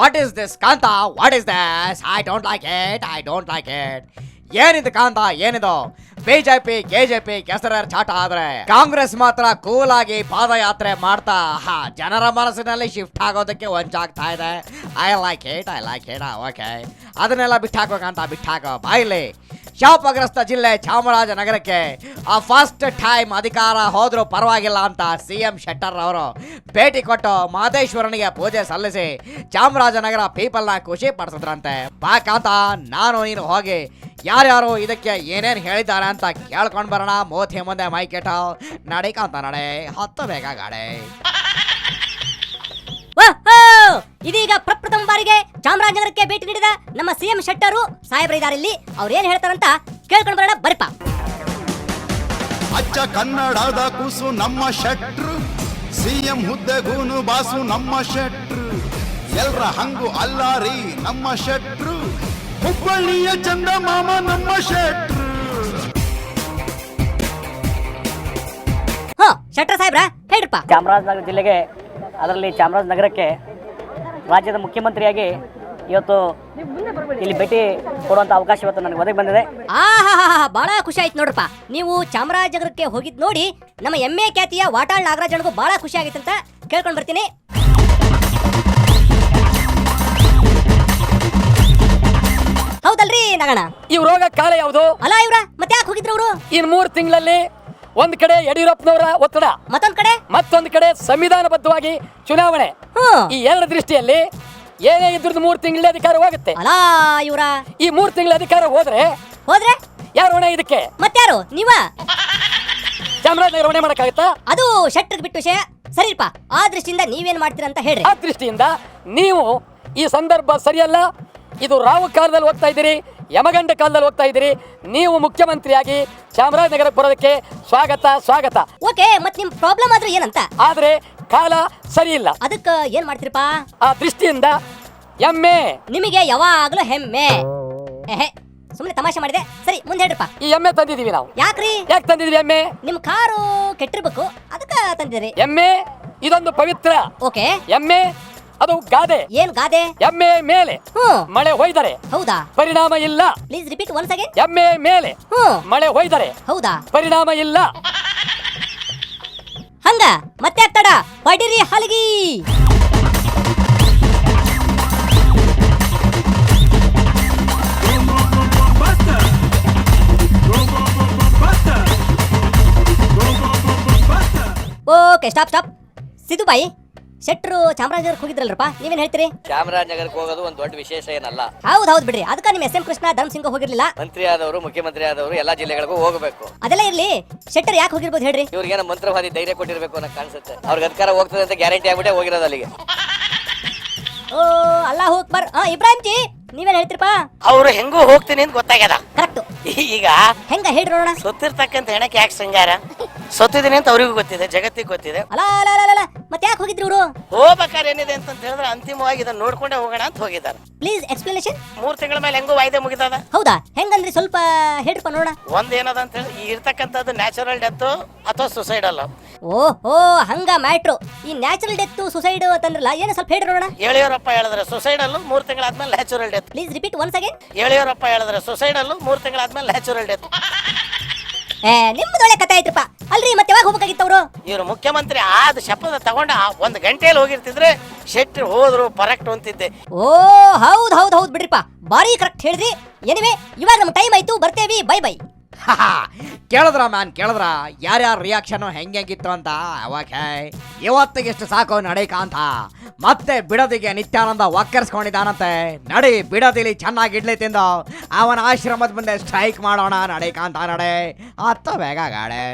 What is this Kanta, what is this? I don't like it. ಏನಿದು ಕಾಂತ, ಏನಿದು? BJP KJP ಕೆಸರ chaat ಆದ್ರೆ ಕಾಂಗ್ರೆಸ್ ಮಾತ್ರ ಕೂಲ್ ಆಗಿ ಪಾದಯಾತ್ರೆ ಮಾಡ್ತಾ ಜನರ ಮನಸ್ಸಿನಲ್ಲಿ ಶಿಫ್ಟ್ ಆಗೋದಕ್ಕೆ ವಂಚಾಗ್ತಾ ಇದೆ. I like it. ಓಕೆ, ಅದನ್ನೆಲ್ಲ ಬಿಟ್ಟಾಕೋ ಬಾಯಿಲಿ. ಶಾಪಗ್ರಸ್ತ ಜಿಲ್ಲೆ ಚಾಮರಾಜನಗರಕ್ಕೆ ಫಸ್ಟ್ ಟೈಮ್ ಅಧಿಕಾರ ಹೋದ್ರೂ ಪರವಾಗಿಲ್ಲ ಅಂತ CM ಶೆಟ್ಟರ್ ಅವರು ಭೇಟಿ ಕೊಟ್ಟು ಮಹದೇಶ್ವರನಿಗೆ ಪೂಜೆ ಸಲ್ಲಿಸಿ ಚಾಮರಾಜನಗರ ಪೀಪಲ್ನ ಖುಷಿ ಪಡಿಸಿದ್ರಂತೆ. ಬಾಕಂತ ನಾನು ನೀನು ಹೋಗಿ ಯಾರ್ಯಾರು ಇದಕ್ಕೆ ಏನೇನು ಹೇಳಿದ್ದಾರೆ ಅಂತ ಕೇಳ್ಕೊಂಡು ಬರೋಣ. ಮೋತಿ ಮುಂದೆ ಮೈಕೆಟ ನಡಿಕಂತ ನಡೆ, ಹತ್ತು ಬೇಗ ಗಾಡೆ. ಇದೀಗ ಪ್ರಪ್ರಥಮ ಬಾರಿಗೆ ಚಾಮರಾಜನಗರಕ್ಕೆ ಭೇಟಿ ನೀಡಿದ ನಮ್ಮ CM ಶೆಟ್ಟರು ಸಾಹೇಬ್ರ ಇದ್ದಾರೆ ಇಲ್ಲಿ. ಅವ್ರು ಏನ್ ಹೇಳ್ತಾರಂತ ಕೇಳ್ಕೊಂಡು ಬರೋಣ ಬರಿಪ. ಅಚ್ಚ ಕನ್ನಡದ ಕೂಸು ನಮ್ಮ ಶೆಟ್ರು, CM ಹುದ್ದೆಗೂನು ಬಾಸು ನಮ್ಮ ಶೆಟ್ರು, ಎಲ್ರ ಹಂಗು ಅಲ್ಲಾರಿ ನಮ್ಮ ಶೆಟ್ರು, ಹುಬ್ಬಳ್ಳಿಯ ಚಂದ ಮಾಮ ನಮ್ಮ ಶೆಟ್ರು. ಶೆಟ್ಟರ್ ಸಾಹೇಬ್ರ ಹೇಳ್ರಪ್ಪ. ಚಾಮರಾಜನಗರ ಜಿಲ್ಲೆಗೆ, ಅದರಲ್ಲಿ ಚಾಮರಾಜನಗರಕ್ಕೆ ರಾಜ್ಯದ ಮುಖ್ಯಮಂತ್ರಿಯಾಗಿ ಇವತ್ತು ಇಲ್ಲಿ ಭೇಟಿ ಕೊಡುವಂತ ಅವಕಾಶ ಇವತ್ತು ನನಗೆ ಒದಗಿ ಬಂದಿದೆ. ಬಹಳ ಖುಷಿ ಆಯ್ತು ನೋಡ್ರಪ್ಪ. ನೀವು ಚಾಮರಾಜನಗರಕ್ಕೆ ಹೋಗಿದ್ ನೋಡಿ ನಮ್ಮ MA ಖ್ಯಾತಿಯ ವಾಟಾಳ್ ನಾಗರಾಜನಿಗೂ ಬಹಳ ಖುಷಿ ಆಗಿತ್ತು ಅಂತ ಕೇಳ್ಕೊಂಡು ಬರ್ತೀನಿ. ಹೌದಲ್ರಿ ನಾಗಣ್ಣ? ಇವ್ ರೋಗ ಕಾಲ ಯಾವುದು ಅಲ್ಲ ಇವ್ರ ಮತ್ತೆ ಯಾಕೆ ಹೋಗಿದ್ರು ಅವರು? ಇನ್ 3 ತಿಂಗಳಲ್ಲಿ ಒಂದ್ ಕಡೆ ಯಡಿಯೂರಪ್ಪನವರ ಒತ್ತಡ, ಮತ್ತೊಂದ್ ಕಡೆ ಸಂವಿಧಾನಬದ್ಧವಾಗಿ ಚುನಾವಣೆ. ಈ ಎರಡು ದೃಷ್ಟಿಯಲ್ಲಿ ಏನೇ ಇದ್ರದ್ದು 3 ತಿಂಗಳ ಅಧಿಕಾರ ಹೋಗುತ್ತೆ. ಅಲ್ಲ ಇವ್ರ ಈ 3 ತಿಂಗಳ ಅಧಿಕಾರ ಹೋದ್ರೆ ಯಾರು ಹೊಣೆ ಇದಕ್ಕೆ? ಮತ್ತಾರು ನೀವ? ಚಾಮರಾಜನಗರ ಹೊಣೆ ಮಾಡಕ್ಕಾಗತ್ತಾ? ಅದು ಶೆಟ್ಟರ್ ಬಿಟ್ಟು ವಿಷಯ. ಸರಿಪ್ಪ, ಆ ದೃಷ್ಟಿಯಿಂದ ನೀವೇನ್ ಮಾಡ್ತೀರ ಅಂತ ಹೇಳ್ರಿ. ಆ ದೃಷ್ಟಿಯಿಂದ ನೀವು ಈ ಸಂದರ್ಭ ಸರಿಯಲ್ಲ. ಇದು ರಾವು ಕಾಲದಲ್ಲಿ ಹೋಗ್ತಾ ಇದ್ದೀರಿ, ಯಮಗಂಡ ಕಾಲದಲ್ಲಿ ಹೋಗ್ತಾ ಇದ್ದೀರಿ. ನೀವು ಮುಖ್ಯಮಂತ್ರಿಯಾಗಿ ಚಾಮರಾಜನಗರಕ್ಕೆ ಬರೋದಕ್ಕೆ ಸ್ವಾಗತ. ಓಕೆ, ಮತ್ ನಿಮ್ ಪ್ರಾಬ್ಲಮ್ ಆದ್ರೆ ಏನಂತ? ಆದ್ರೆ ಕಾಲ ಸರಿ ಇಲ್ಲ. ಅದಕ್ಕ ಏನ್ ಮಾಡ್ತೀರಪ್ಪ? ಆ ದೃಷ್ಟಿಯಿಂದ ಎಮ್ಮೆ ನಿಮಗೆ ಯಾವಾಗ್ಲೂ ಹೆಮ್ಮೆ. ಸುಮ್ಮನೆ ತಮಾಷೆ ಮಾಡಿದೆ. ಸರಿ, ಮುಂದೆ ಹೇಳ್ರಪ್ಪ. ಈ ಎಮ್ಮೆ ತಂದಿದೀವಿ ನಾವು. ಯಾಕ್ರಿ? ಯಾಕೆ ತಂದಿದೀವಿ ಎಮ್ಮೆ? ನಿಮ್ ಕಾರು ಕೆಟ್ಟಿರ್ಬೇಕು, ಅದಕ್ಕ ತಂದಿದ್ರಿ. ಎಮ್ಮೆ ಇದೊಂದು ಪವಿತ್ರ. ಓಕೆ. ಎಮ್ಮೆ ಅದು ಗಾದೆ. ಏನ್ ಗಾದೆ? ಎಮ್ಮೆ ಮೇಲೆ ಮಳೆ ಹೊಯ್ದರೆ ಹೌದಾ ಪರಿಣಾಮ ಇಲ್ಲ. Please repeat once again. ಎಮ್ಮೆ ಮೇಲೆ ಮಳೆ ಹೊಯ್ದರೆ ಹೌದಾ ಪರಿಣಾಮ ಇಲ್ಲ. ಹಂಗ ಮತ್ತೆ ತಡ ಪಡಿರಿ ಹಲಗಿ. Okay, stop. ಸಿದ್ದು ಬಾಯಿ, ಶೆಟ್ರು ಚಾಮರಾಜನಗರಕ್ಕೆ ಹೋಗಿದ್ರಲ್ರಪ್ಪ, ನೀವೇನ್ ಹೇಳ್ತೀರಿ? ಚಾಮರಾಜನಗರಕ್ಕೆ ಹೋಗೋದು ಒಂದು ದೊಡ್ಡ ವಿಶೇಷ ಏನಲ್ಲ. ಹೌದು ಬಿಡ್ರಿ. ಅದಕ್ಕೆ ನಿಮ್ಮ SM ಕೃಷ್ಣ ಧರ್ಮಸಿಂಗ್ ಹೋಗಿರ್ಲಿಲ್ಲ. ಮಂತ್ರಿ ಆದವರು, ಮುಖ್ಯಮಂತ್ರಿ ಆದವರು ಎಲ್ಲಾ ಜಿಲ್ಲೆಗಳಿಗೂ ಹೋಗಬೇಕು. ಅದೆಲ್ಲ ಇರ್ಲಿ, ಶೆಟ್ಟರ್ ಯಾಕೆ ಹೋಗಿರ್ಬೋದು ಹೇಳ್ರಿ? ಇವ್ರಿಗೇನೋ ಮಂತ್ರವಾದಿ ಧೈರ್ಯ ಕೊಟ್ಟಿರ್ಬೇಕು ಅನ್ನೋ ಕಾಣಿಸುತ್ತೆ. ಅವ್ರಿಗೆ ಅಧಿಕಾರ ಹೋಗ್ತದೆ ಅಂತ ಗ್ಯಾರಂಟಿ ಆಗ್ಬಿಟ್ಟೆ ಹೋಗಿರೋದು ಅಲ್ಲಿಗೆ. ಓ ಅಲ್ಲಾಹು ಅಕ್ಬರ್. ಇಬ್ರಾಹಿಂ ಜಿ, ನೀವೇನ್ ಹೇಳ್ತೀರಪ್ಪ? ಅವ್ರು ಹೆಂಗೂ ಹೋಗ್ತೀನಿ ಅಂತ ಗೊತ್ತಾಗ್ಯದ. ಕರೆಕ್ಟ್. ಈಗ ಹೆಂಗ ಹೇಳ್ರಿ ನೋಡೋಣ. ಸೊತ್ತಿರ್ತಕ್ಕಂತ ಹೆಣಕ್ಕೆ ಯಾಕೆ ಸಂಗಾರ? ಸೊತ್ತಿದ್ದೀನಿ ಅಂತ ಅವ್ರಿಗೂ ಗೊತ್ತಿದೆ, ಜಗತ್ತಿಗೆ ಗೊತ್ತಿದೆ. ಅಲ್ಲ ಮತ್ತೆ ಯಾಕೆ ಹೋಗಿದ್ರು ಇವರು? ಹೋಗ್ಬೇಕಾದ್ರೆ ಏನಿದೆ ಅಂತ ಹೇಳಿದ್ರೆ ಅಂತಿಮವಾಗಿ ಇದನ್ನ ನೋಡ್ಕೊಂಡೆ ಹೋಗೋಣ ಅಂತ ಹೋಗಿದ್ದಾರೆ. Please explanation. 3 ತಿಂಗಳ ಮೇಲೆ ಹೆಂಗೂ ವಾಯ್ದೆ ಮುಗಿದದ. ಹೌದಾ? ಹೆಂಗಂದ್ರಿ ಸ್ವಲ್ಪ ಹೇಳ್ರಪ್ಪ ನೋಡೋಣ. ಒಂದ್ ಏನದ ಅಂತ ಹೇಳಿ, ಈ ಇರ್ತಕ್ಕಂಥದ್ದು ನ್ಯಾಚುರಲ್ ಡೆತ್ ಅಥವಾ ಸುಸೈಡಲ್. ಓಹೋ, ಹಂಗ ಮ್ಯಾಟ್ರು. ಈ ನ್ಯಾಚುರಲ್ ಡೆತ್ ಸುಸೈಡ್ ಅಂತಂದ್ರಲ್ಲ, ಏನು ಸ್ವಲ್ಪ ಹೇಳ್ರಿ ನೋಡೋಣ. ಯಡಿಯೂರಪ್ಪ ಹೇಳಿದ್ರೆ ಸುಸೈಡಲ್ 3 ತಿಂಗಳಾದ್ಮೇಲೆ natural death. Please repeat once again. Yediyurappa ಹೇಳಿದ್ರೆ ಸುಸೈಡಲ್ 3 ತಿಂಗಳಾದ್ಮೇಲೆ ನ್ಯಾಚುರಲ್ ಡೆತ್. ನಿಮ್ಮದೊಳ್ಳೆ ಕಥೆ ಆಯ್ತಪ್ಪ. ಅಲ್ರಿ ಮತ್ತೆ ಯಾವಾಗ ಹೋಗ್ಬೇಕಾಗಿತ್ತವ್ರು? ಇವ್ರು ಮುಖ್ಯಮಂತ್ರಿ ಆದ ಶಪಥ ತಗೊಂಡ 1 ಗಂಟೆಯಲ್ಲಿ ಹೋಗಿರ್ತಿದ್ರೆ ಶೆಟ್ರು ಹೋದ್ರು ಪರಕ್ಟ್ ಅಂತಿದ್ದೆ. ಓ ಹೌದ್ ಬಿಡ್ರಿಪ್ಪ, ಬಾರಿ ಕರೆಕ್ಟ್ ಹೇಳಿದ್ರಿ. ಎನಿವೆ, ಇವಾಗ ನಮ್ಮ ಟೈಮ್ ಆಯ್ತು, ಬರ್ತೇವಿ. ಬೈ. ಕೇಳಿದ್ರ ಯಾರ್ಯಾರ ರಿಯಾಕ್ಷನ್ ಹೆಂಗಿತ್ತು ಅಂತ? ಓಕೆ, ಇವತ್ತಿಗೆಷ್ಟು ಸಾಕು ನಡೀಕ ಅಂತ ಮತ್ತೆ ಬಿಡದಿಗೆ ನಿತ್ಯಾನಂದ ಒಕ್ಕರ್ಸ್ಕೊಂಡಿದ್ದಾನಂತೆ. ನಡಿ, ಬಿಡದಿಲಿ ಚೆನ್ನಾಗಿ ಇಡ್ಲಿ ತಿಂದು ಅವನ ಆಶ್ರಮದ ಮುಂದೆ ಸ್ಟ್ರೈಕ್ ಮಾಡೋಣ ನಡೀಕ ಅಂತ. ನಡೆ, ಹತ್ತು ಬೇಗ ಗಾಡೆ.